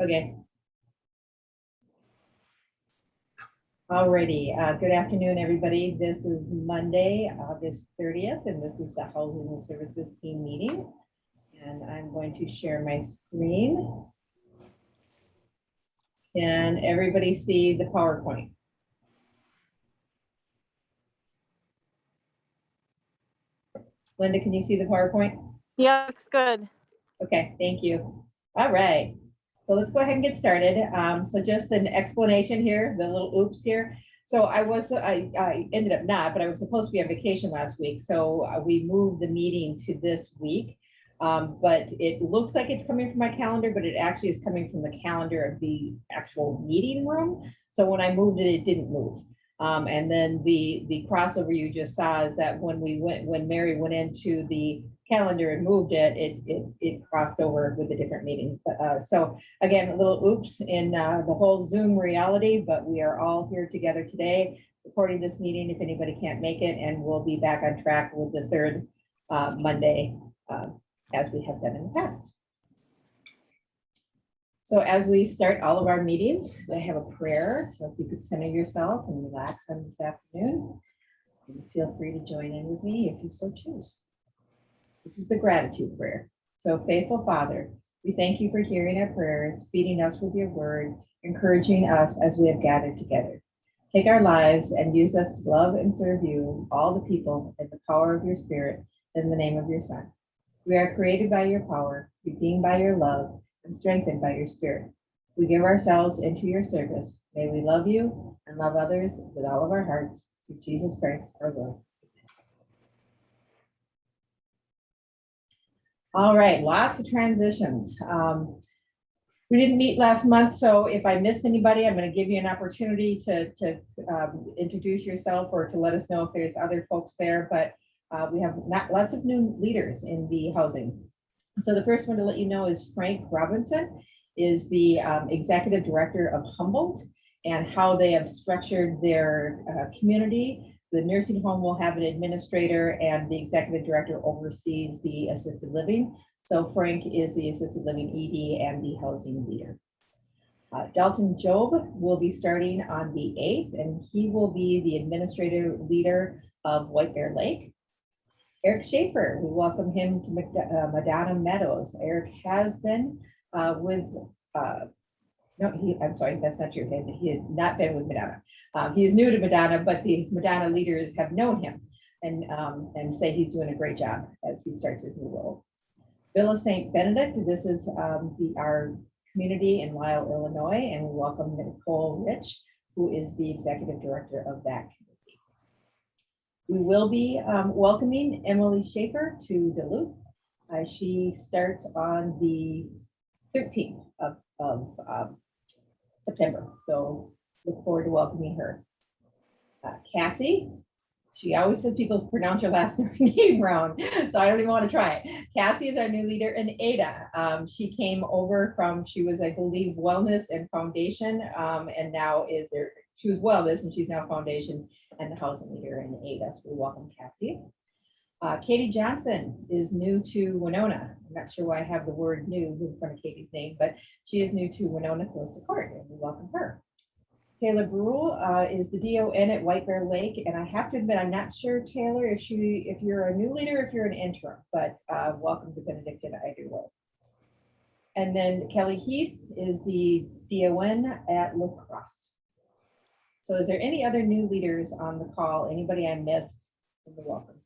Okay. Alrighty, good afternoon, everybody. This is Monday, August 30th, and this is the Housing and Services Team meeting. And I'm going to share my screen. Can everybody see the PowerPoint? Linda, can you see the PowerPoint? Yeah, looks good. Okay, thank you. All right, so let's go ahead and get started. So just an explanation here, the little oops here. So I ended up not, but I was supposed to be on vacation last week. So we moved the meeting to this week. But it looks like it's coming from my calendar, but it actually is coming from the calendar of the actual meeting room. So when I moved it, it didn't move. And then the crossover you just saw is that when Mary went into the calendar and moved it, it crossed over with a different meeting. So again, a little oops in the whole Zoom reality, but we are all here together today recording this meeting if anybody can't make it, and we'll be back on track with the third Monday as we have done in the past. So as we start all of our meetings, I have a prayer. So if you could center yourself and relax on this afternoon, and feel free to join in with me if you so choose. This is the gratitude prayer. So faithful Father, we thank you for hearing our prayers, feeding us with your word, encouraging us as we have gathered together. Take our lives and use us to love and serve you, all the people, in the power of your spirit, in the name of your Son. We are created by your power, redeemed by your love, and strengthened by your spirit. We give ourselves into your service. May we love you and love others with all of our hearts, through Jesus Christ our Lord. All right, lots of transitions. We didn't meet last month, so if I missed anybody, I'm going to give you an opportunity to introduce yourself or to let us know if there's other folks there, but we have lots of new leaders in the housing. So the first one to let you know is Frank Robinson, is the executive director of Humboldt, and how they have structured their community. The nursing home will have an administrator, and the executive director oversees the assisted living. So Frank is the assisted living ED and the housing leader. Dalton Job will be starting on the 8th, and he will be the administrative leader of White Bear Lake. Eric Schaefer, we welcome him to Madonna Meadows. Eric has been I'm sorry, that's not true. He has not been with Madonna. He is new to Madonna, but the Madonna leaders have known him and say he's doing a great job as he starts his new role. Villa St. Benedict, this is our community in Lisle, Illinois, and we welcome Nicole Rich, who is the executive director of that community. We will be welcoming Emily Schaefer to Duluth. She starts on the 13th of September, so look forward to welcoming her. Cassie, she always says people pronounce your last name wrong, so I don't even want to try it. Cassie is our new leader in Ada. She came over from, she was, I believe, Wellness and Foundation, and now she was Wellness, and she's now Foundation and the housing leader in Ada. So we welcome Cassie. Katie Johnson is new to Winona. I'm not sure why I have the word new in front of Katie's name, but she is new to Winona Close to Court, and we welcome her. Taylor Brule is the DON at White Bear Lake, and I have to admit, I'm not sure, Taylor, if you're a new leader, if you're an interim, but welcome to Benedictine either way. And then Kelly Heath is the DON at La Crosse. So is there any other new leaders on the call? Anybody I missed? Welcome.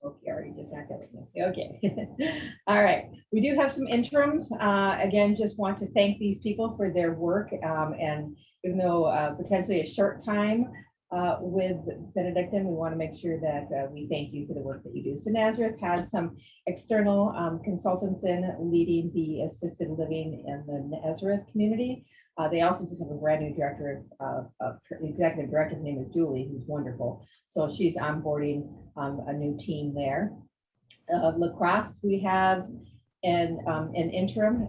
Okay, already just not telling me. Okay. All right. We do have some interims. Again, just want to thank these people for their work. And even though potentially a short time with Benedictine, we want to make sure that we thank you for the work that you do. So Nazareth has some external consultants in leading the assisted living in the Nazareth community. They also just have a brand new director executive director. Her name is Julie, who's wonderful. So she's onboarding a new team there. La Crosse, we have an interim.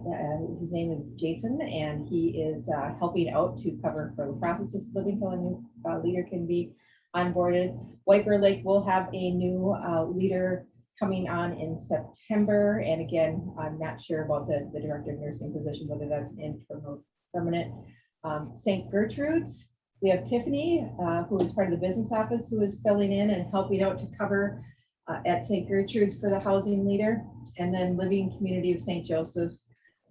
His name is Jason, and he is helping out to cover for La Crosse assisted living until a new leader can be onboarded. White Bear Lake will have a new leader coming on in September. And again, I'm not sure about the director of nursing position, whether that's interim or permanent. St. Gertrude's, we have Tiffany, who is part of the business office, who is filling in and helping out to cover at St. Gertrude's for the housing leader. And then Living Community of St. Joseph's,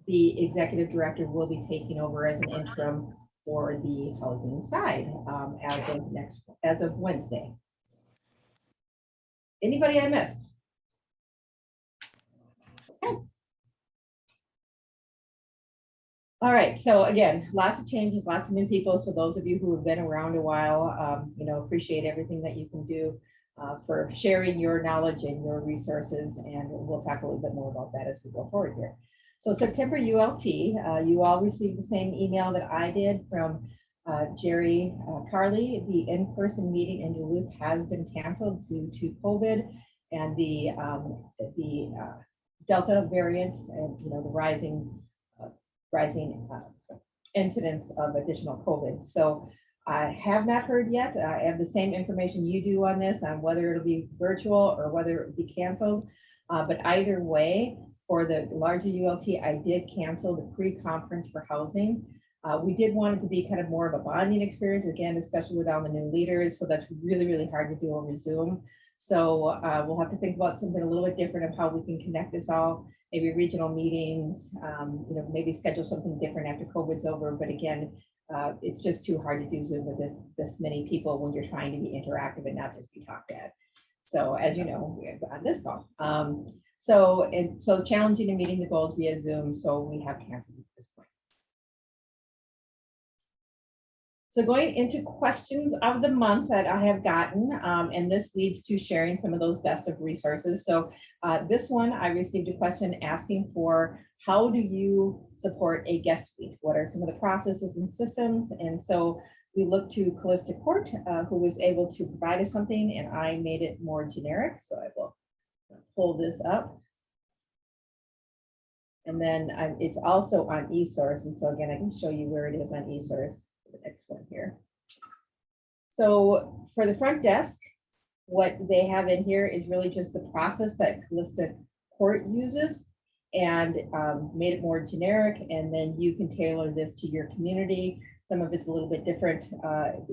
the executive director will be taking over as an interim for the housing side as of Wednesday. Anybody I missed? Okay. All right, so again, lots of changes, lots of new people. So those of you who have been around a while, appreciate everything that you can do for sharing your knowledge and your resources. And we'll talk a little bit more about that as we go forward here. So September ULT, you all received the same email that I did from Jerry Carley. The in-person meeting in Duluth has been canceled due to COVID and the Delta variant and the rising incidence of additional COVID. So I have not heard yet. I have the same information you do on this, on whether it'll be virtual or whether it'll be canceled. But either way, for the larger ULT, I did cancel the pre-conference for housing. We did want it to be kind of more of a bonding experience, again, especially with all the new leaders. So that's really, really hard to do over Zoom. So we'll have to think about something a little bit different of how we can connect this all, maybe regional meetings, maybe schedule something different after COVID's over. But again, it's just too hard to do Zoom with this many people when you're trying to be interactive and not just be talked at. So as you know, we have on this call. So challenging and meeting the goals via Zoom. So we have canceled at this point. So going into questions of the month that I have gotten, and this leads to sharing some of those best of resources. So this one, I received a question asking for, how do you support a guest suite? What are some of the processes and systems? And so we looked to Callista Court, who was able to provide us something, and I made it more generic. So I will pull this up. And then it's also on eSource. And so again, I can show you where it is on eSource. The next one here. So for the front desk, what they have in here is really just the process that Callista Court uses, and made it more generic. And then you can tailor this to your community. Some of it's a little bit different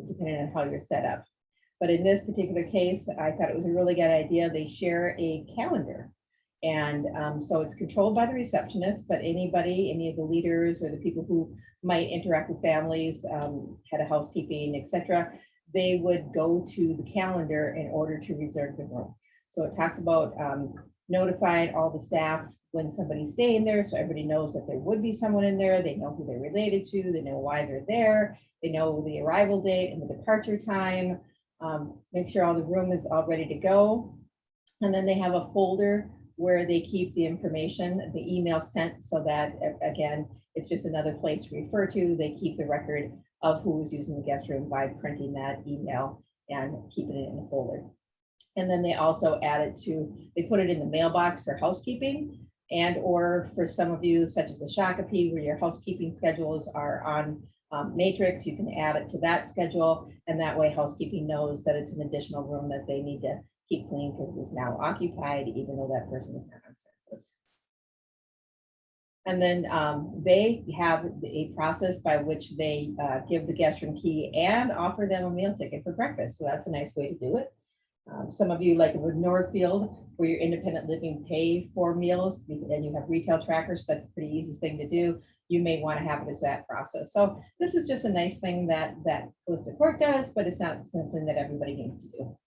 depending on how you're set up. But in this particular case, I thought it was a really good idea. They share a calendar. And so it's controlled by the receptionist, but anybody, any of the leaders or the people who might interact with families, head of housekeeping, etc., they would go to the calendar in order to reserve the room. So it talks about notifying all the staff when somebody's staying there, so everybody knows that there would be someone in there. They know who they're related to, they know why they're there, they know the arrival date and the departure time, make sure all the room is all ready to go. And then they have a folder where they keep the information, the email sent, so that, again, it's just another place to refer to. They keep the record of who was using the guest room by printing that email and keeping it in the folder. And then they also add it to, they put it in the mailbox for housekeeping, and or for some of you, such as the Shakopee, where your housekeeping schedules are on Matrix, you can add it to that schedule, and that way housekeeping knows that it's an additional room that they need to keep clean because it is now occupied, even though that person is not on census. And then they have a process by which they give the guest room key and offer them a meal ticket for breakfast. So that's a nice way to do it. Some of you, like with Northfield, where you're independent living, pay for meals, and you have retail trackers, so that's a pretty easy thing to do. You may want to have it as that process. So this is just a nice thing that Callista Court does, but it's not something that everybody needs to do.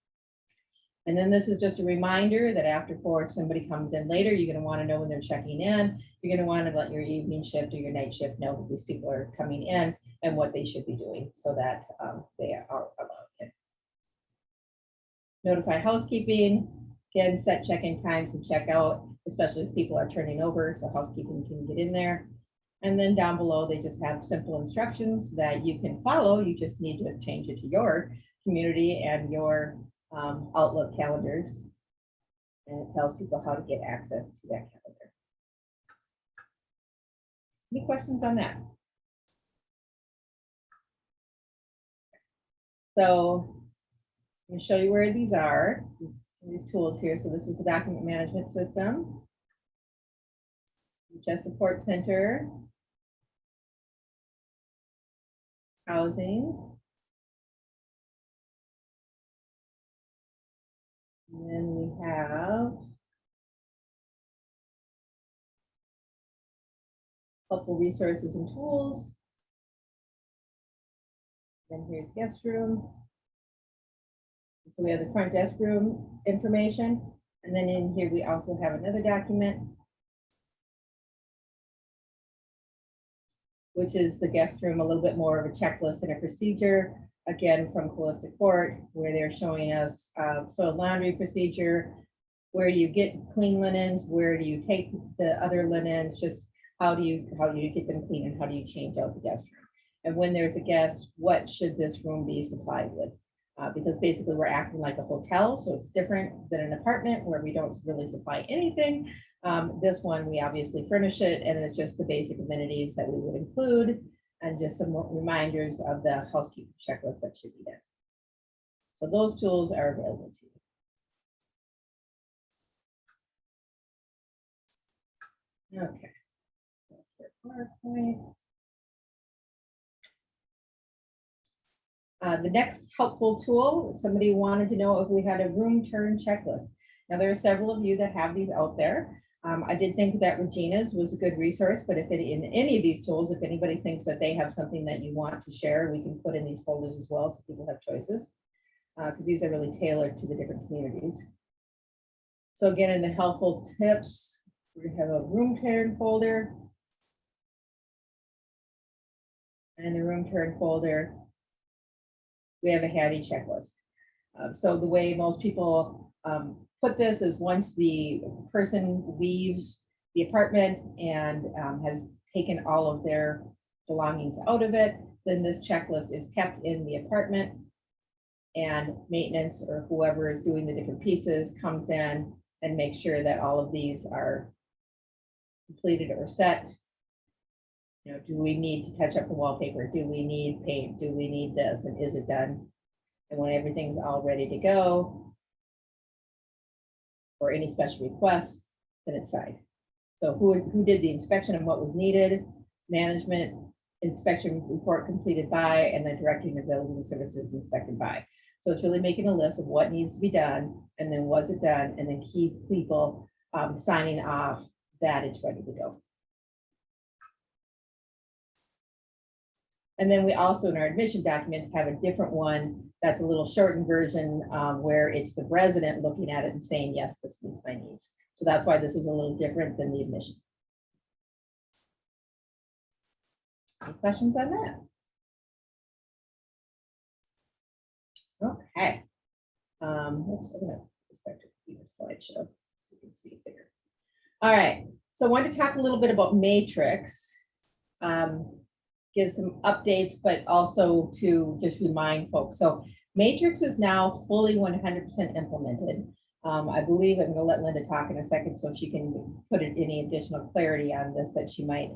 And then this is just a reminder that after 4, if somebody comes in later, you're going to want to know when they're checking in. You're going to want to let your evening shift or your night shift know that these people are coming in and what they should be doing so that they are allowed in. Notify housekeeping, again, set check-in times and check out, especially if people are turning over, so housekeeping can get in there. And then down below, they just have simple instructions that you can follow. You just need to change it to your community and your Outlook calendars, and it tells people how to get access to that calendar. Any questions on that? So I'm going to show you where these are. these tools here. So this is the document management system, HWS Support Center, housing, and then we have helpful resources and tools. Then here's guest room. So we have the front desk room information. And then in here, we also have another document, which is the guest room, a little bit more of a checklist and a procedure, again, from Holistic Court, where they're showing us soil laundry procedure, where do you get clean linens, where do you take the other linens, just how do you get them clean, and how do you change out the guest room? And when there's a guest, what should this room be supplied with? Because basically we're acting like a hotel, so it's different than an apartment where we don't really supply anything. This one, we obviously furnish it, and it's just the basic amenities that we would include, and just some more reminders of the housekeeping checklist that should be there. So those tools are available to you. Okay. PowerPoint. The next helpful tool, somebody wanted to know if we had a room turn checklist. Now, there are several of you that have these out there. I did think that Regina's was a good resource, but if in any of these tools, if anybody thinks that they have something that you want to share, we can put in these folders as well so people have choices, because these are really tailored to the different communities. So again, in the helpful tips, we have a room turn folder. And in the room turn folder, we have a handy checklist. So the way most people put this is once the person leaves the apartment and has taken all of their belongings out of it, then this checklist is kept in the apartment, and maintenance or whoever is doing the different pieces comes in and makes sure that all of these are completed or set. You know, do we need to touch up the wallpaper? Do we need paint? Do we need this? And is it done? And when everything's all ready to go, or any special requests, then it's signed. So who did the inspection and what was needed, management, inspection report completed by, and then directing of building services inspected by. So it's really making a list of what needs to be done, and then was it done, and then keep people signing off that it's ready to go. And then we also in our admission documents have a different one that's a little shortened version where it's the resident looking at it and saying, yes, this meets my needs. So that's why this is a little different than the admission. Any questions on that? Okay. Oops, I'm gonna just back to the slideshow so you can see it bigger. All right. So I wanted to talk a little bit about Matrix. Give some updates, but also to just remind folks. So Matrix is now fully 100% implemented. I believe I'm going to let Linda talk in a second so she can put in any additional clarity on this that she might.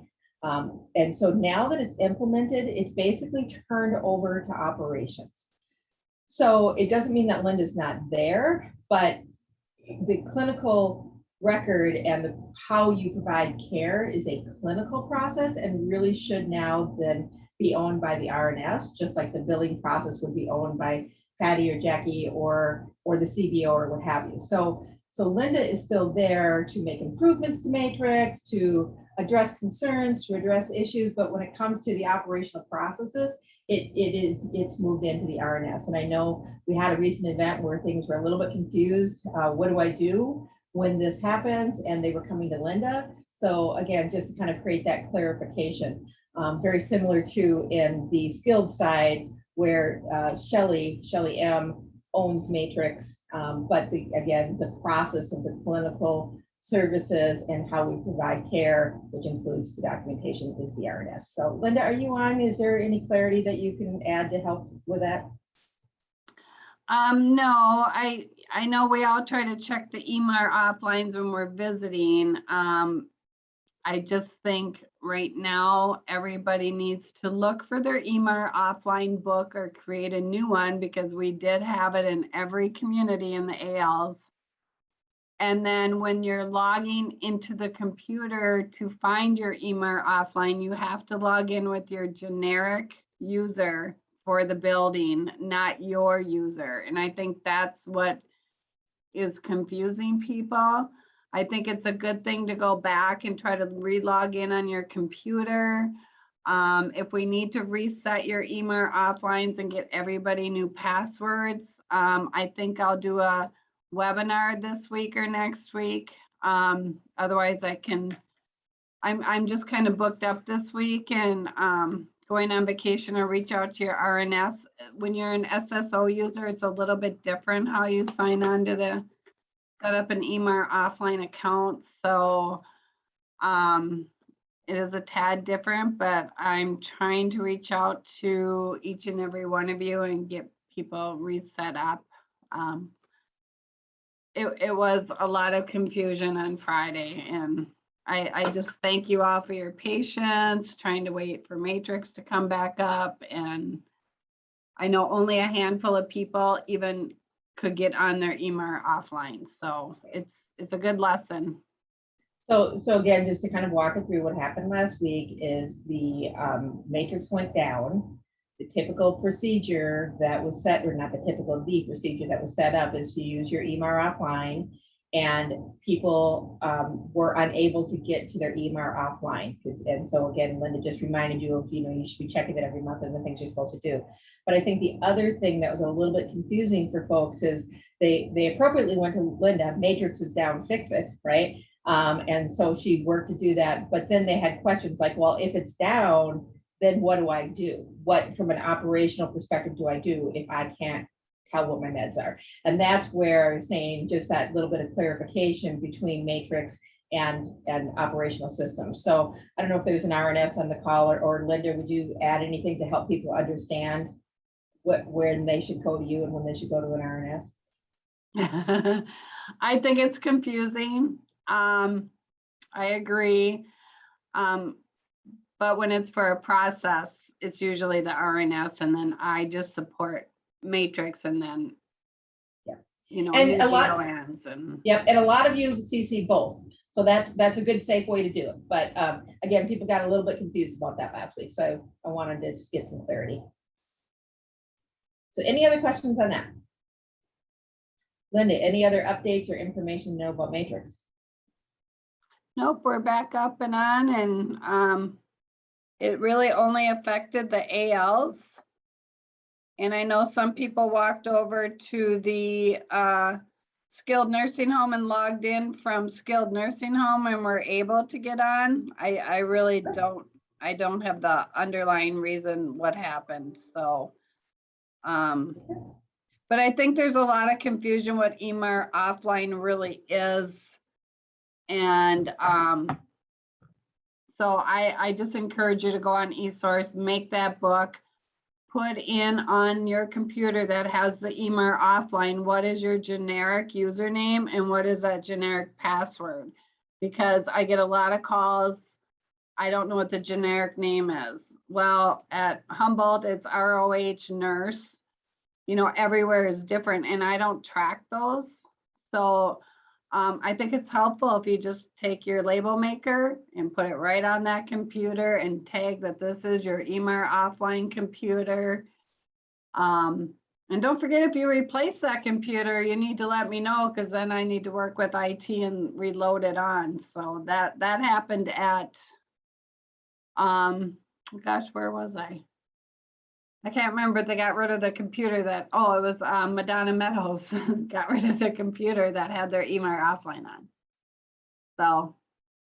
And so now that it's implemented, it's basically turned over to operations. So it doesn't mean that Linda's not there, but the clinical record and how you provide care is a clinical process and really should now then be owned by the RNS, just like the billing process would be owned by Patty or Jackie or the CBO or what have you. So Linda is still there to make improvements to Matrix, to address concerns, to address issues, but when it comes to the operational processes, it's moved into the RNS. And I know we had a recent event where things were a little bit confused. What do I do when this happens? And they were coming to Linda. So again, just to kind of create that clarification, very similar to in the skilled side where Shelley M owns Matrix, but again, the process of the clinical services and how we provide care, which includes the documentation, is the RNS. So Linda, are you on? Is there any clarity that you can add to help with that? No, I know we all try to check the EMR offlines when we're visiting. I just think right now everybody needs to look for their EMR offline book or create a new one, because we did have it in every community in the ALs. And then when you're logging into the computer to find your EMR offline, you have to log in with your generic user for the building, not your user. And I think that's what is confusing people. I think it's a good thing to go back and try to re-log in on your computer. If we need to reset your EMR offlines and get everybody new passwords, I think I'll do a webinar this week or next week. Otherwise I'm just kind of booked up this week and going on vacation, or reach out to your RNS. When you're an SSO user, it's a little bit different how you sign on to the set up an EMR offline account. So it is a tad different, but I'm trying to reach out to each and every one of you and get people reset up. It was a lot of confusion on Friday, and I just thank you all for your patience, trying to wait for Matrix to come back up. And I know only a handful of people even could get on their EMR offline. So it's a good lesson. So again, just to kind of walk it through what happened last week is the matrix went down. The typical procedure that was set, or not the typical, the procedure that was set up is to use your EMR offline, and people were unable to get to their EMR offline. And so again, Linda just reminded you of, you should be checking it every month and the things you're supposed to do. But I think the other thing that was a little bit confusing for folks is they appropriately went to Linda, matrix is down, fix it, right? And so she worked to do that, but then they had questions like, well, if it's down, then what do I do? What, from an operational perspective, do I do if I can't tell what my meds are? And that's where I was saying just that little bit of clarification between matrix and operational systems. So I don't know if there's an RNS on the call, or Linda, would you add anything to help people understand when they should go to you and when they should go to an RNS? I think it's confusing. I agree. But when it's for a process, it's usually the RNS, and then I just support matrix, and then, and a lot, and yep, and a lot of you CC both. So that's a good, safe way to do it. But again, people got a little bit confused about that last week. So I wanted to just get some clarity. So any other questions on that? Linda, any other updates or information to know about matrix? Nope, we're back up and on, and it really only affected the ALs. And I know some people walked over to the skilled nursing home and logged in from skilled nursing home and were able to get on. I really don't have the underlying reason what happened. So, but I think there's a lot of confusion what EMR offline really is. And so I just encourage you to go on eSource, make that book, put in on your computer that has the EMR offline, what is your generic username and what is that generic password? Because I get a lot of calls, I don't know what the generic name is. Well, at Humboldt, it's ROH nurse. Everywhere is different, and I don't track those. So I think it's helpful if you just take your label maker and put it right on that computer and tag that this is your EMR offline computer. And don't forget, if you replace that computer, you need to let me know, because then I need to work with IT and reload it on. So that happened at, gosh, where was I? I can't remember. They got rid of the computer that, it was Madonna Meadows got rid of the computer that had their EMR offline on. So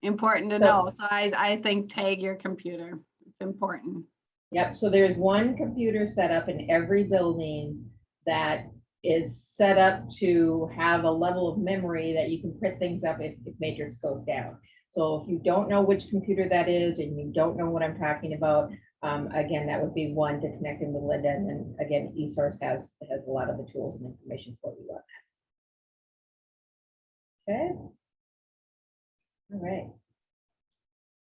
important to know. So I think tag your computer. It's important. Yep. So there's one computer set up in every building that is set up to have a level of memory that you can print things up if matrix goes down. So if you don't know which computer that is and you don't know what I'm talking about, again, that would be one to connect in with Linda. And then again, eSource has a lot of the tools and information for you on that. Okay. All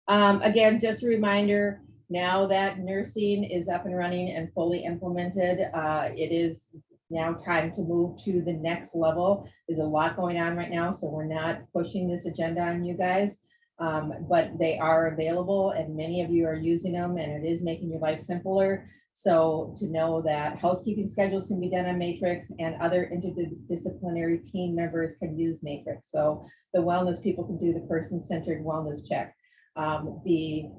right. Again, just a reminder, now that nursing is up and running and fully implemented, it is now time to move to the next level. There's a lot going on right now, so we're not pushing this agenda on you guys. But they are available and many of you are using them and it is making your life simpler. So to know that housekeeping schedules can be done on Matrix and other interdisciplinary team members can use Matrix. So the wellness people can do the person-centered wellness check. The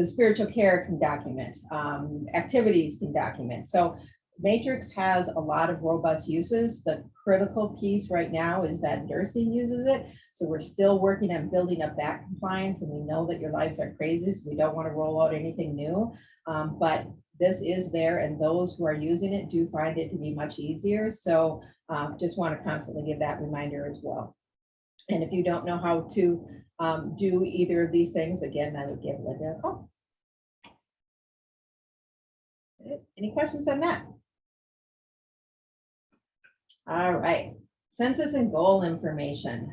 spiritual care can document, activities can document. So Matrix has a lot of robust uses. The critical piece right now is that nursing uses it. So we're still working on building up that compliance, and we know that your lives are crazy, so we don't want to roll out anything new. But this is there, and those who are using it do find it to be much easier. So just want to constantly give that reminder as well. And if you don't know how to do either of these things, again, I would give Linda a call. Any questions on that? All right, census and goal information.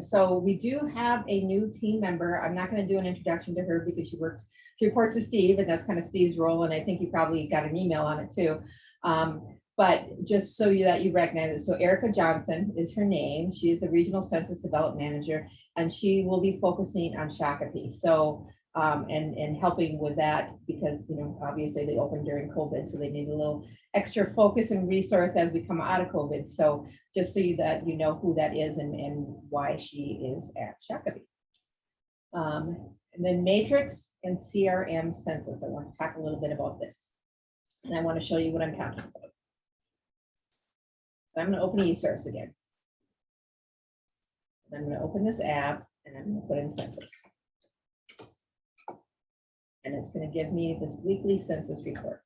So we do have a new team member. I'm not going to do an introduction to her because she reports to Steve, and that's kind of Steve's role. And I think you probably got an email on it too. But just so that you recognize it, so Erica Johnson is her name. She is the Regional Census Development Manager, and she will be focusing on Shakopee. So and helping with that because, you know, obviously they opened during COVID, so they need a little extra focus and resource as we come out of COVID. So just so that you know who that is and why she is at Shakopee. And then Matrix and CRM census. I want to talk a little bit about this. And I want to show you what I'm talking about. So I'm going to open eSource again. And I'm going to open this app and I'm going to put in census. And it's going to give me this weekly census report.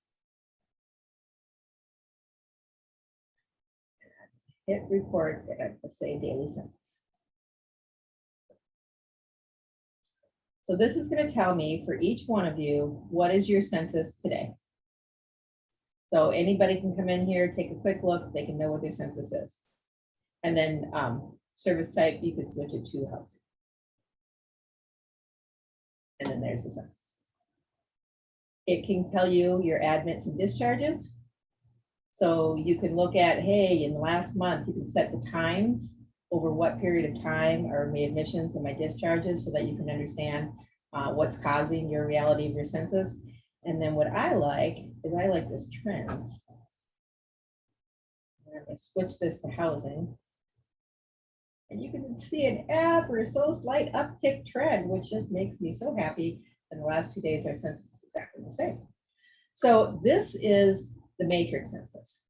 Hit reports and I say daily census. So this is going to tell me for each one of you, what is your census today? So anybody can come in here, take a quick look, they can know what their census is. And then service type, you could switch it to housing. And then there's the census. It can tell you your admits and discharges. So you can look at, hey, in the last month, you can set the times over what period of time are my admissions and my discharges so that you can understand what's causing your reality of your census. And then what I like is I like this trends. I'm going to switch this to housing. And you can see an ever so slight uptick trend, which just makes me so happy. In the last 2 days, our census is exactly the same. So this is the Matrix census.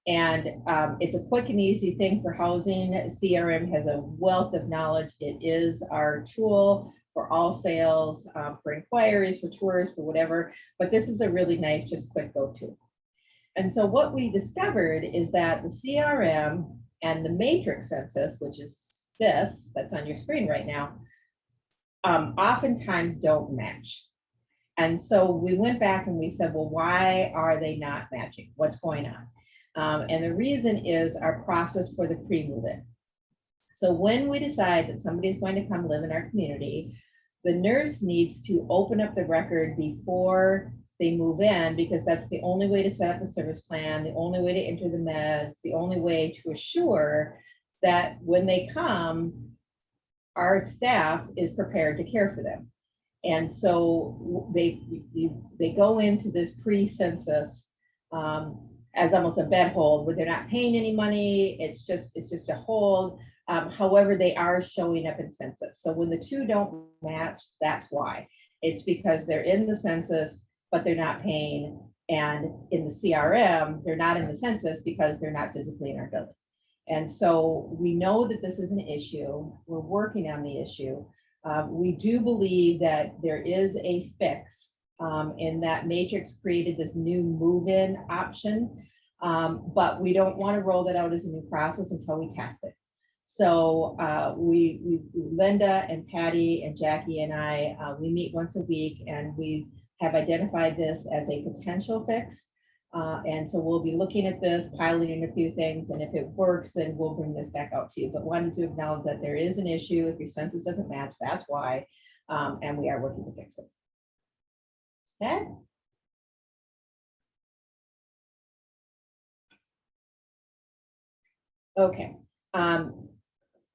And it's a quick and easy thing for housing. CRM has a wealth of knowledge. It is our tool for all sales, for inquiries, for tours, for whatever. But this is a really nice, just quick go-to. And so what we discovered is that the CRM and the Matrix census, which is this, that's on your screen right now, oftentimes don't match. And so we went back and we said, well, why are they not matching? What's going on? And the reason is our process for the pre-move-in. So when we decide that somebody is going to come live in our community, the nurse needs to open up the record before they move in, because that's the only way to set up a service plan, the only way to enter the meds, the only way to assure that when they come, our staff is prepared to care for them. And so they go into this pre-census as almost a bed hold where they're not paying any money. It's just a hold. However, they are showing up in census. So when the two don't match, that's why. It's because they're in the census, but they're not paying. And in the CRM, they're not in the census because they're not physically in our building. And so we know that this is an issue. We're working on the issue. We do believe that there is a fix in that Matrix created this new move-in option, but we don't want to roll that out as a new process until we test it. So Linda and Patty and Jackie and I, we meet once a week and we have identified this as a potential fix. And so we'll be looking at this, piloting a few things, and if it works, then we'll bring this back out to you. But wanted to acknowledge that there is an issue. If your census doesn't match, that's why, and we are working to fix it. Okay. Okay.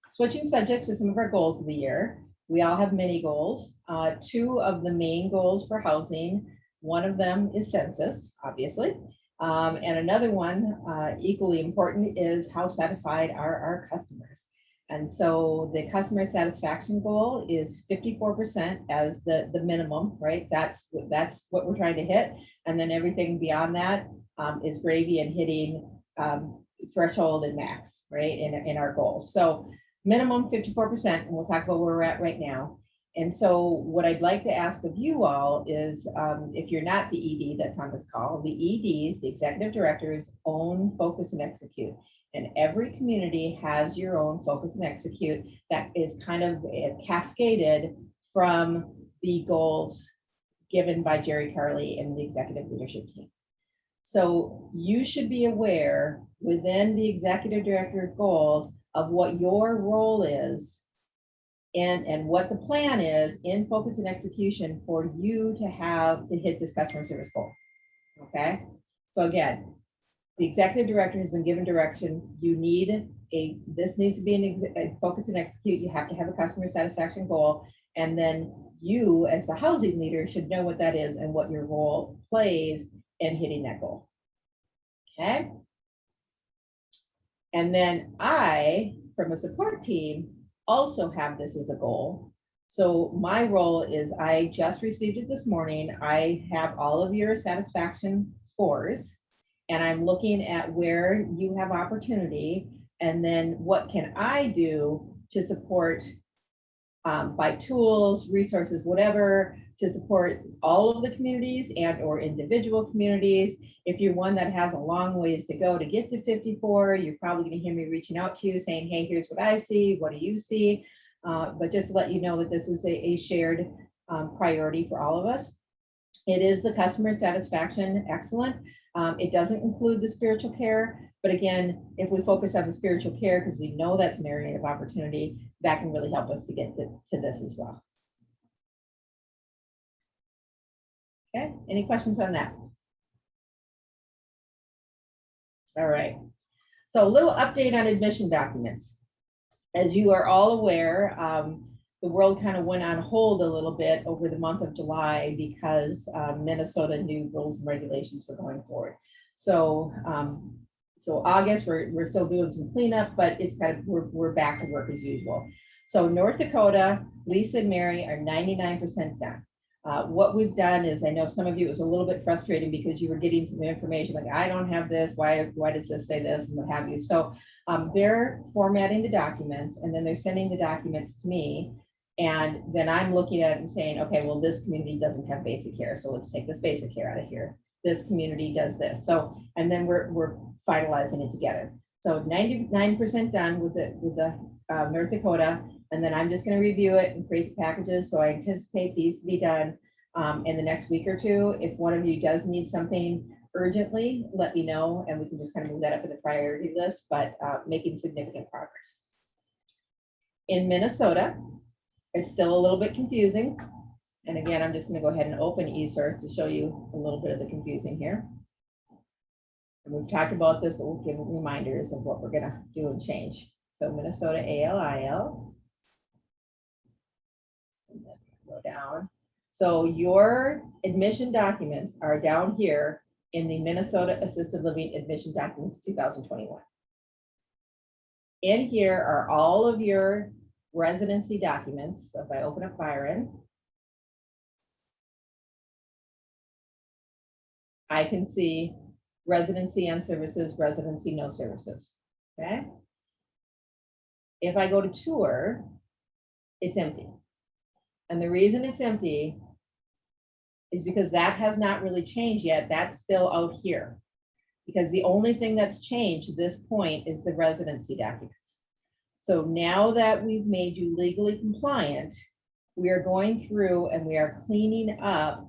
Switching subjects to some of our goals of the year. We all have mini goals. Two of the main goals for housing, one of them is census, obviously. And another one, equally important, is how satisfied are our customers? And so the customer satisfaction goal is 54% as the minimum, right? That's what we're trying to hit. And then everything beyond that is gravy and hitting threshold and max, right, in our goals. So minimum 54%, and we'll talk about where we're at right now. And so what I'd like to ask of you all is, if you're not the ED that's on this call, the EDs, the executive directors, own focus and execute. And every community has your own focus and execute that is kind of cascaded from the goals given by Jerry Carley and the executive leadership team. So you should be aware within the executive director goals of what your role is and what the plan is in focus and execution for you to have to hit this customer service goal. Okay. So again, the executive director has been given direction. You need this needs to be a focus and execute. You have to have a customer satisfaction goal. And then you as the housing leader should know what that is and what your role plays in hitting that goal. Okay. And then I, from a support team, also have this as a goal. So my role is, I just received it this morning. I have all of your satisfaction scores, and I'm looking at where you have opportunity, and then what can I do to support by tools, resources, whatever, to support all of the communities and or individual communities. If you're one that has a long ways to go to get to 54, you're probably going to hear me reaching out to you saying, hey, here's what I see. What do you see? But just to let you know that this is a shared priority for all of us. It is the customer satisfaction excellent. It doesn't include the spiritual care. But again, if we focus on the spiritual care, because we know that's an area of opportunity, that can really help us to get to this as well. Okay, any questions on that? All right, so a little update on admission documents. As you are all aware, the world kind of went on hold a little bit over the month of July because Minnesota new rules and regulations were going forward. So so August, we're still doing some cleanup, but it's kind of, we're back to work as usual. So North Dakota, Lisa and Mary are 99% done. What we've done is, I know some of you, it was a little bit frustrating because you were getting some information like, I don't have this, why does this say this, and what have you. So they're formatting the documents, and then they're sending the documents to me. And then I'm looking at it and saying, okay, well, this community doesn't have basic care, so let's take this basic care out of here. This community does this. So, and then we're finalizing it together. So 99% done with the North Dakota, and then I'm just going to review it and create the packages. So I anticipate these to be done in the next week or two. If one of you does need something urgently, let me know, and we can just kind of move that up in the priority list, but making significant progress. In Minnesota, it's still a little bit confusing. And again, I'm just going to go ahead and open eSource to show you a little bit of the confusing here. And we've talked about this, but we'll give reminders of what we're going to do and change. So Minnesota ALIL. Go down. So your admission documents are down here in the Minnesota Assisted Living Admission Documents 2021. In here are all of your residency documents. So if I open up Byron, I can see residency and services, residency, no services. Okay. If I go to tour, it's empty. And the reason it's empty is because that has not really changed yet. That's still out here. Because the only thing that's changed to this point is the residency documents. So now that we've made you legally compliant, we are going through and we are cleaning up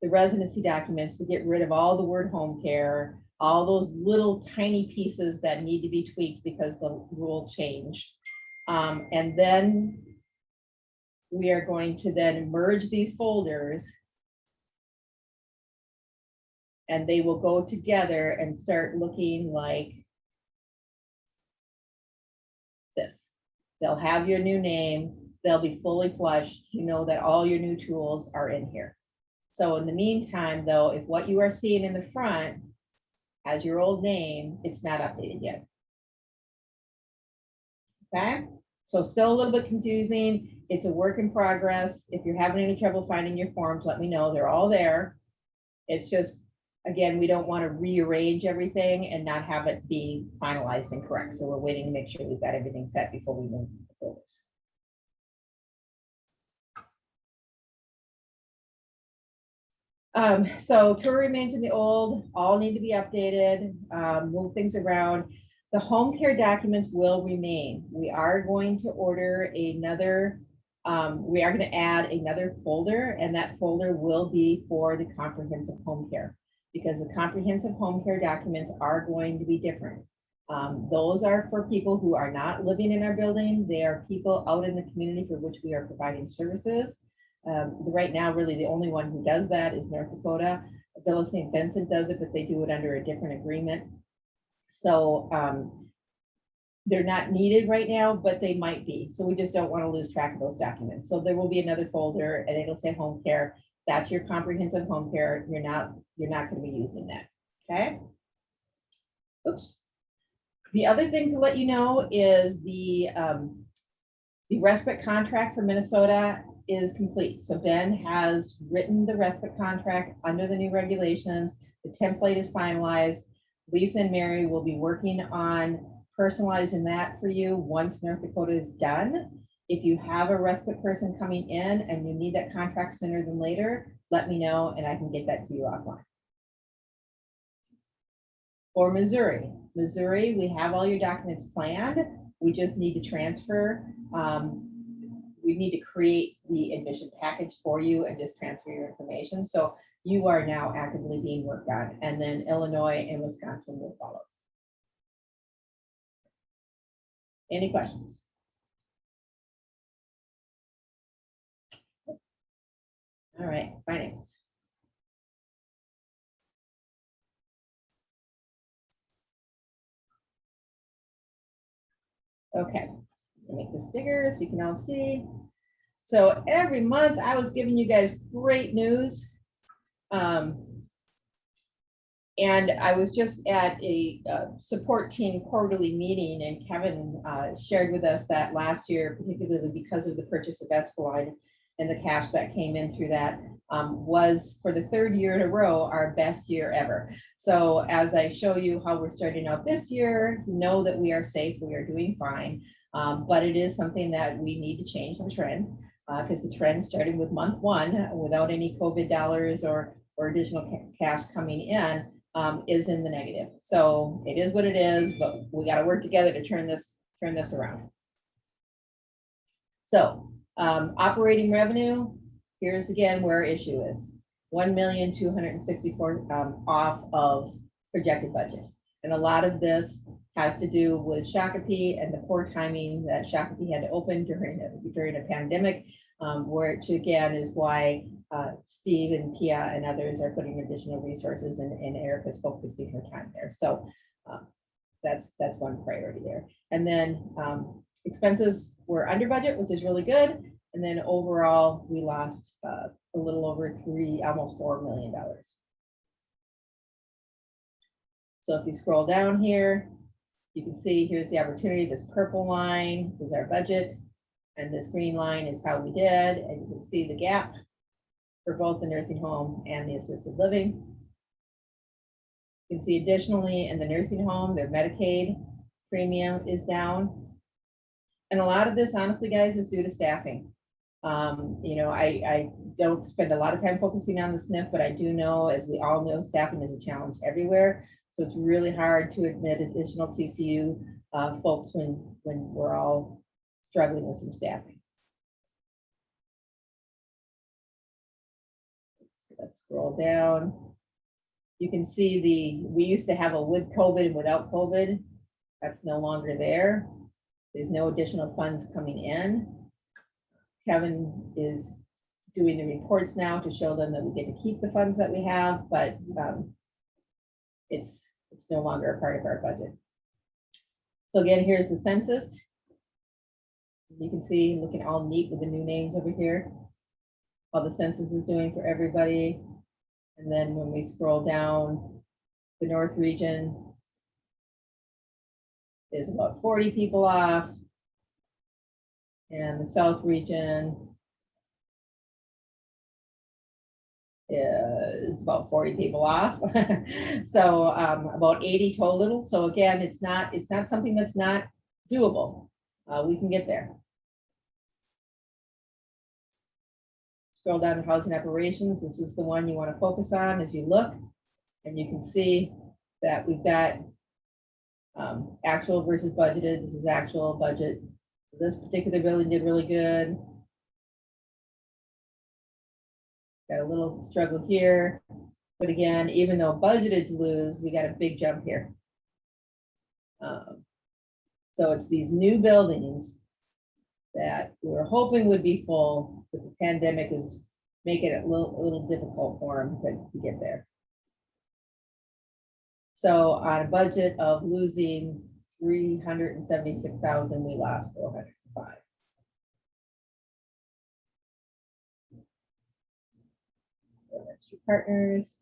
the residency documents to get rid of all the word home care, all those little tiny pieces that need to be tweaked because the rule changed. And then we are going to then merge these folders, and they will go together and start looking like this. They'll have your new name, they'll be fully flushed, you know that all your new tools are in here. So in the meantime, though, if what you are seeing in the front has your old name, it's not updated yet. Okay, so still a little bit confusing. It's a work in progress. If you're having any trouble finding your forms, let me know. They're all there. It's just, again, we don't want to rearrange everything and not have it be finalized and correct. So we're waiting to make sure we've got everything set before we move the folders. So tour remains in the old, all need to be updated, move things around. The home care documents will remain. We are going to order another, we are going to add another folder, and that folder will be for the comprehensive home care, because the comprehensive home care documents are going to be different. Those are for people who are not living in our building. They are people out in the community for which we are providing services. Right now, really the only one who does that is North Dakota. Villa St. Vincent does it, but they do it under a different agreement. So they're not needed right now, but they might be. So we just don't want to lose track of those documents. So there will be another folder and it'll say home care. That's your comprehensive home care. You're not going to be using that. Okay. Oops. The other thing to let you know is the respite contract for Minnesota is complete. So Ben has written the respite contract under the new regulations. The template is finalized. Lisa and Mary will be working on personalizing that for you once North Dakota is done. If you have a respite person coming in and you need that contract sooner than later, let me know and I can get that to you offline. For Missouri, we have all your documents planned. We just need to transfer. We need to create the admission package for you and just transfer your information. So you are now actively being worked on, and then Illinois and Wisconsin will follow. Any questions? All right, finance. Okay, make this bigger so you can all see. So every month I was giving you guys great news. And I was just at a support team quarterly meeting, and Kevin shared with us that last year, particularly because of the purchase of Escalade and the cash that came in through that, was for the third year in a row our best year ever. So as I show you how we're starting out this year, know that we are safe, we are doing fine, but it is something that we need to change the trend, because the trend started with month one without any COVID dollars or additional cash coming in. Is in the negative. So it is what it is, but we got to work together to turn this around. So operating revenue, here's again where our issue is. 1,264,000 off of projected budget. And a lot of this has to do with Shakopee and the poor timing that Shakopee had to open during a pandemic, which again is why Steve and Tia and others are putting additional resources and Erica's focusing her time there. So that's one priority there. And then expenses were under budget, which is really good. And then overall, we lost a little over almost $4 million. So if you scroll down here, you can see here's the opportunity. This purple line is our budget, and this green line is how we did. And you can see the gap for both the nursing home and the assisted living. You can see additionally in the nursing home, their Medicaid premium is down. And a lot of this, honestly, guys, is due to staffing. You know, I don't spend a lot of time focusing on the SNF, but I do know, as we all know, staffing is a challenge everywhere. So it's really hard to admit additional TCU folks when we're all struggling with some staffing. So let's scroll down. You can see we used to have a with COVID and without COVID. That's no longer there. There's no additional funds coming in. Kevin is doing the reports now to show them that we get to keep the funds that we have, but it's no longer a part of our budget. So again, here's the census. You can see, looking all neat with the new names over here. All the census is doing for everybody. And then when we scroll down, the North region is about 40 people off. And the South region is about 40 people off. So about 80 total. So again, it's not something that's not doable. We can get there. Scroll down to housing operations. This is the one you want to focus on as you look, and you can see that we've got actual versus budgeted. This is actual budget. This particular building did really good. Got a little struggle here, but again, even though budgeted to lose, we got a big jump here. So it's these new buildings that we were hoping would be full, but the pandemic is making it a little difficult for them to get there. So on a budget of losing 376,000, we lost 405. Extra partners.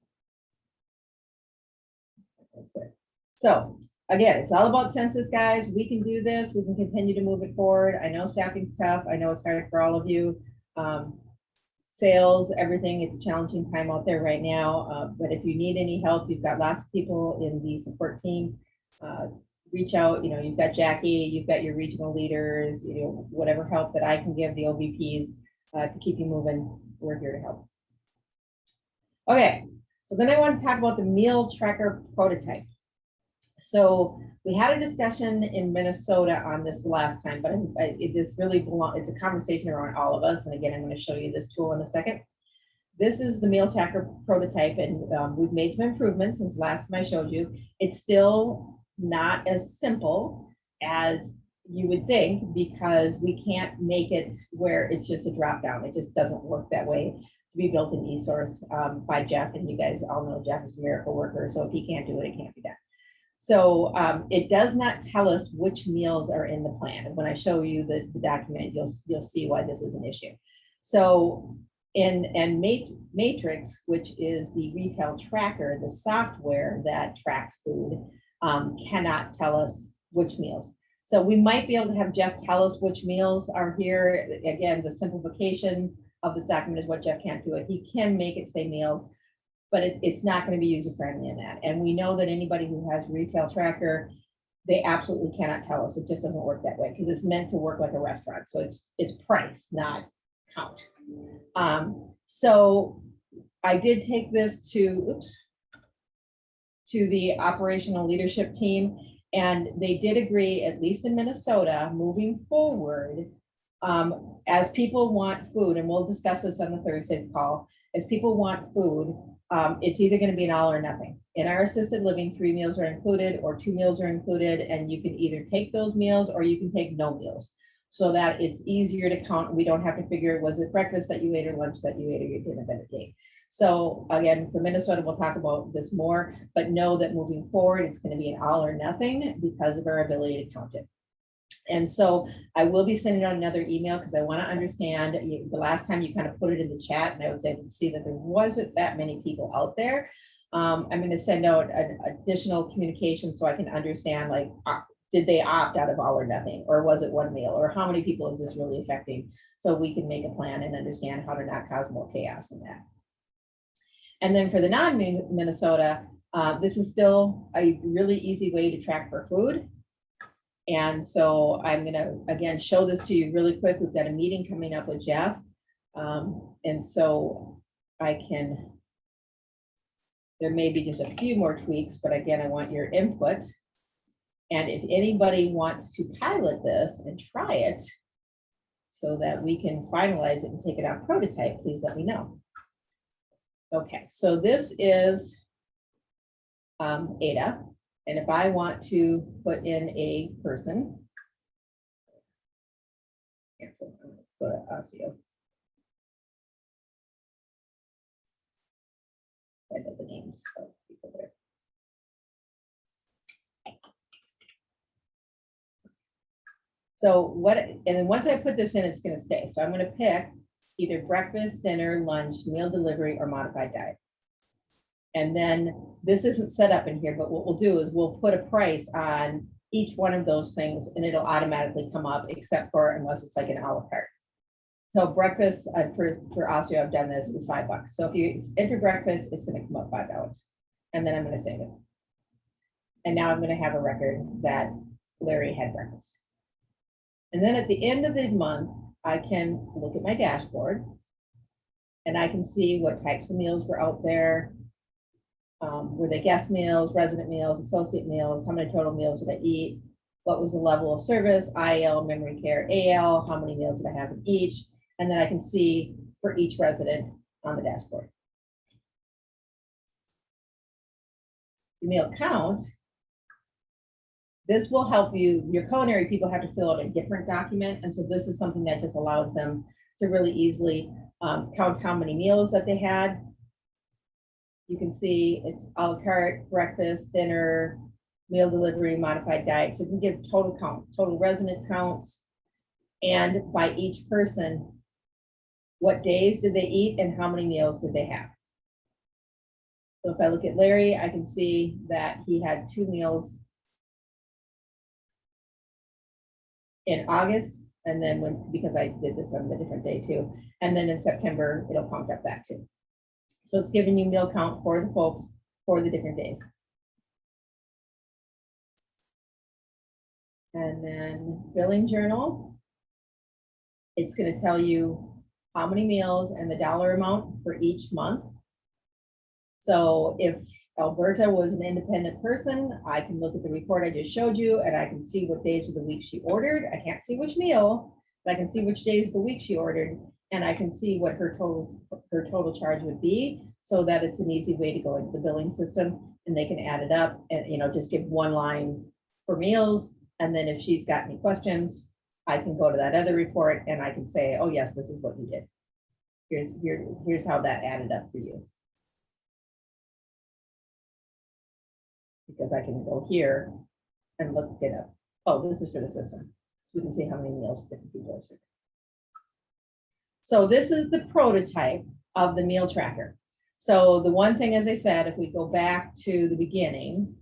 That's it. So again, it's all about census, guys. We can do this. We can continue to move it forward. I know staffing's tough. I know it's hard for all of you. Sales, everything. It's a challenging time out there right now. But if you need any help, you've got lots of people in the support team. Reach out. You know, you've got Jackie. You've got your regional leaders. You know, whatever help that I can give the OVPs to keep you moving. We're here to help. Okay, so then I want to talk about the meal tracker prototype. So we had a discussion in Minnesota on this last time, but it is really it's a conversation around all of us. And again, I'm going to show you this tool in a second. This is the meal tracker prototype, and we've made some improvements since last time I showed you. It's still not as simple as you would think, because we can't make it where it's just a drop down. It just doesn't work that way. Be built in eSource by Jeff, and you guys all know Jeff is a miracle worker, so if he can't do it, it can't be done. So it does not tell us which meals are in the plan, and when I show you the document, you'll see why this is an issue. So in Matrix, which is the retail tracker, the software that tracks food, cannot tell us which meals. So we might be able to have Jeff tell us which meals are here. Again, the simplification of the document is what Jeff can't do it. He can make it say meals, but it's not going to be user friendly in that. And we know that anybody who has retail tracker, they absolutely cannot tell us. It just doesn't work that way, because it's meant to work like a restaurant. So it's price, not count. So I did take this to the operational leadership team, and they did agree, at least in Minnesota, moving forward, as people want food, and we'll discuss this on the Thursday call, as people want food, it's either going to be an all or nothing. In our assisted living, 3 meals are included or 2 meals are included, and you can either take those meals or you can take no meals, so that it's easier to count. We don't have to figure, was it breakfast that you ate or lunch that you ate or your dinner that you ate. So again, for Minnesota, we'll talk about this more, but know that moving forward, it's going to be an all or nothing because of our ability to count it. And so I will be sending out another email, because I want to understand, the last time you kind of put it in the chat, and I was able to see that there wasn't that many people out there. I'm going to send out an additional communication so I can understand, like, did they opt out of all or nothing, or was it 1 meal, or how many people is this really affecting, so we can make a plan and understand how to not cause more chaos in that. And then for the non-Minnesota, this is still a really easy way to track for food. And so I'm going to, again, show this to you really quick. We've got a meeting coming up with Jeff. And so there may be just a few more tweaks, but again, I want your input. And if anybody wants to pilot this and try it so that we can finalize it and take it out prototype, please let me know. Okay, so this is Ada. And if I want to put in a person, go to Osseo. I know the names of people there. So what, and then once I put this in, it's gonna stay. So I'm gonna pick either breakfast, dinner, lunch, meal delivery, or modified diet. And then this isn't set up in here, but what we'll do is we'll put a price on each one of those things and it'll automatically come up, except for unless it's like an a la carte. So breakfast, for Austria, I've done this, is $5. So if you enter breakfast, it's gonna come up $5. And then I'm gonna save it. And now I'm gonna have a record that Larry had breakfast. And then at the end of the month, I can look at my dashboard and I can see what types of meals were out there. Were they guest meals, resident meals, associate meals? How many total meals did I eat? What was the level of service, IL, memory care, AL? How many meals did I have in each? And then I can see for each resident on the dashboard. The meal count. This will help you. Your culinary people have to fill out a different document. And so this is something that just allows them to really easily count how many meals that they had. You can see it's a la carte, breakfast, dinner, meal delivery, modified diet. So you can get total count, total resident counts, and by each person, what days did they eat and how many meals did they have. So if I look at Larry, I can see that he had 2 meals in August, and then because I did this on a different day too, and then in September, it'll count up that too. So it's giving you meal count for the folks for the different days. And then billing journal. It's going to tell you how many meals and the dollar amount for each month. So if Alberta was an independent person, I can look at the report I just showed you and I can see what days of the week she ordered. I can't see which meal, but I can see which days of the week she ordered, and I can see what her total charge would be, so that it's an easy way to go into the billing system and they can add it up and, you know, just give one line for meals. And then if she's got any questions, I can go to that other report and I can say, oh yes, this is what you did. Here's how that added up for you. Because I can go here and look it up. Oh, this is for the system. So we can see how many meals different people are serving. So this is the prototype of the meal tracker. So the one thing, as I said, if we go back to the beginning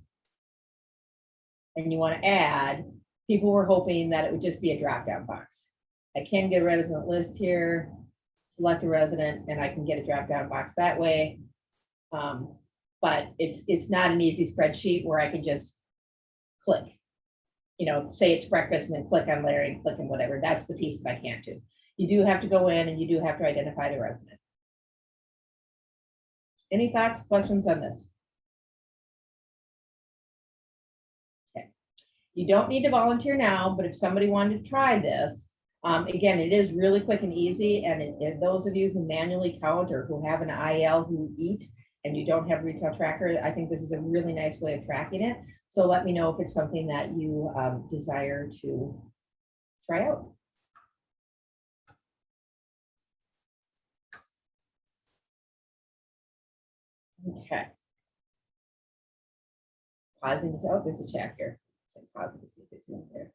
and you want to add, people were hoping that it would just be a drop-down box. I can get a resident list here, select a resident, and I can get a drop-down box that way. But it's not an easy spreadsheet where I can just click, you know, say it's breakfast and then click on Larry and click on whatever. That's the piece that I can't do. You do have to go in and you do have to identify the resident. Any thoughts, questions on this? Okay. You don't need to volunteer now, but if somebody wanted to try this, again, it is really quick and easy. And if those of you who manually count or who have an IL who eat and you don't have retail tracker, I think this is a really nice way of tracking it. So let me know if it's something that you desire to try out. Okay. Pausing, oh, there's a chat here. So pausing to see if it's in there.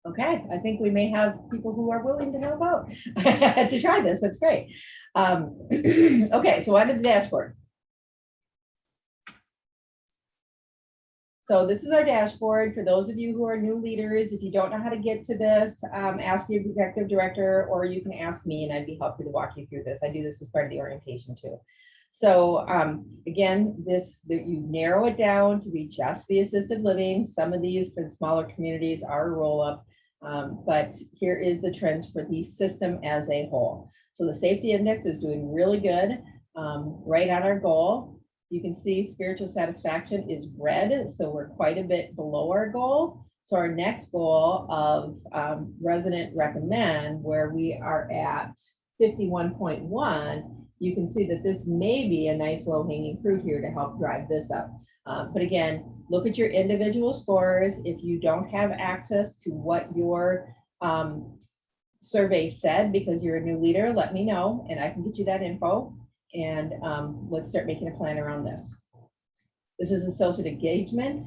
Okay, I think we may have people who are willing to help out to try this. That's great. Okay, so onto the dashboard. So this is our dashboard. For those of you who are new leaders, if you don't know how to get to this, ask your executive director, or you can ask me and I'd be happy to walk you through this. I do this as part of the orientation too. So again, you narrow it down to be just the assisted living. Some of these for the smaller communities are a roll up, but here is the trends for the system as a whole. So the safety index is doing really good, right on our goal. You can see spiritual satisfaction is red, so we're quite a bit below our goal. So our next goal of resident recommend, where we are at 51.1, you can see that this may be a nice low-hanging fruit here to help drive this up. But again, look at your individual scores. If you don't have access to what your survey said because you're a new leader, let me know and I can get you that info. And let's start making a plan around this. This is associate engagement.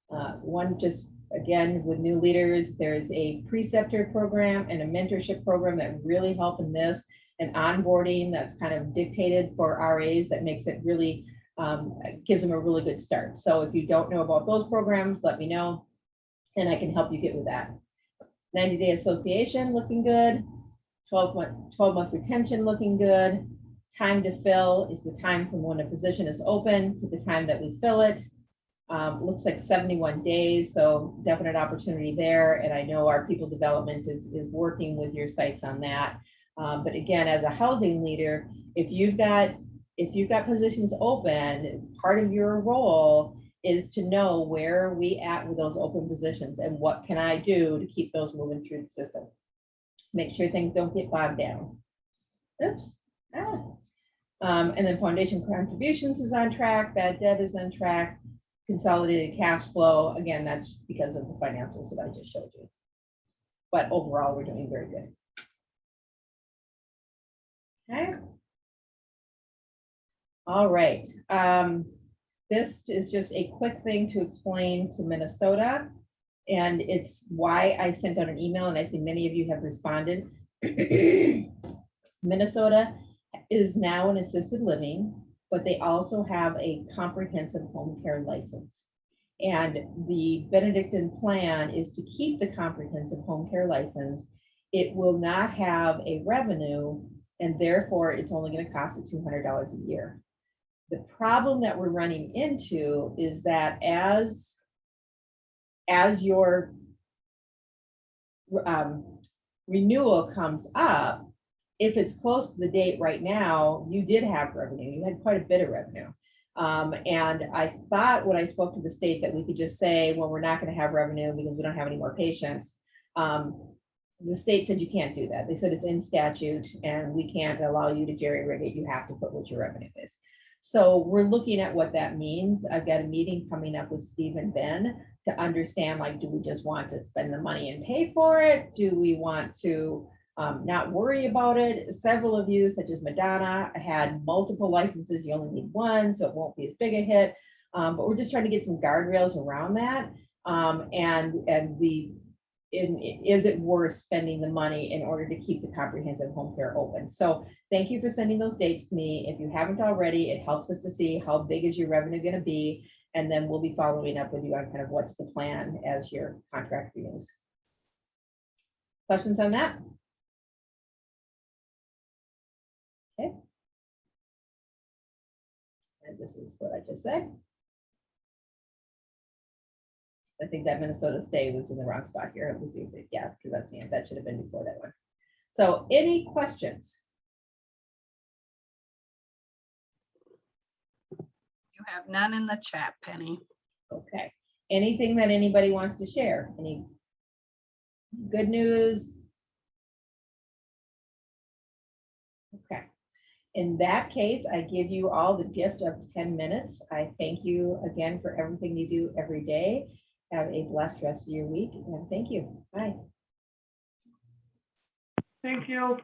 One just again, with new leaders, there's a preceptor program and a mentorship program that really help in this, and onboarding that's kind of dictated for RAs that makes it really, gives them a really good start. So if you don't know about those programs, let me know, and I can help you get with that. 90-day association looking good. 12-month retention looking good. Time to fill is the time from when a position is open to the time that we fill it. Looks like 71 days, so definite opportunity there. And I know our people development is working with your sites on that. But again, as a housing leader, if you've got positions open, part of your role is to know where are we at with those open positions and what can I do to keep those moving through the system. Make sure things don't get bogged down. Oops. And then foundation contributions is on track, bad debt is on track, consolidated cash flow, again, that's because of the financials that I just showed you. But overall, we're doing very good. Okay. All right. This is just a quick thing to explain to Minnesota, and it's why I sent out an email, and I see many of you have responded. Minnesota is now an assisted living, but they also have a comprehensive home care license. And the Benedictine plan is to keep the comprehensive home care license. It will not have a revenue, and therefore it's only going to cost it $200 a year. The problem that we're running into is that as your renewal comes up, if it's close to the date right now, you did have revenue. You had quite a bit of revenue. And I thought when I spoke to the state that we could just say, well, we're not going to have revenue because we don't have any more patients. The state said you can't do that. They said it's in statute and we can't allow you to jerry rig it. You have to put what your revenue is. So we're looking at what that means. I've got a meeting coming up with Steve and Ben to understand, like, do we just want to spend the money and pay for it? Do we want to not worry about it? Several of you, such as Madonna, had multiple licenses. You only need one, so it won't be as big a hit. But we're just trying to get some guardrails around that. Is it worth spending the money in order to keep the comprehensive home care open? So thank you for sending those dates to me. If you haven't already, it helps us to see how big is your revenue going to be. And then we'll be following up with you on kind of what's the plan as your contract renews. Questions on that? Okay. And this is what I just said. I think that Minnesota State was in the wrong spot here. Let's see if it, yeah, because that's the end. That should have been before that one. So any questions? You have none in the chat, Penny. Okay. Anything that anybody wants to share? Any good news? Okay. In that case, I give you all the gift of 10 minutes. I thank you again for everything you do every day. Have a blessed rest of your week, and thank you. Bye. Thank you.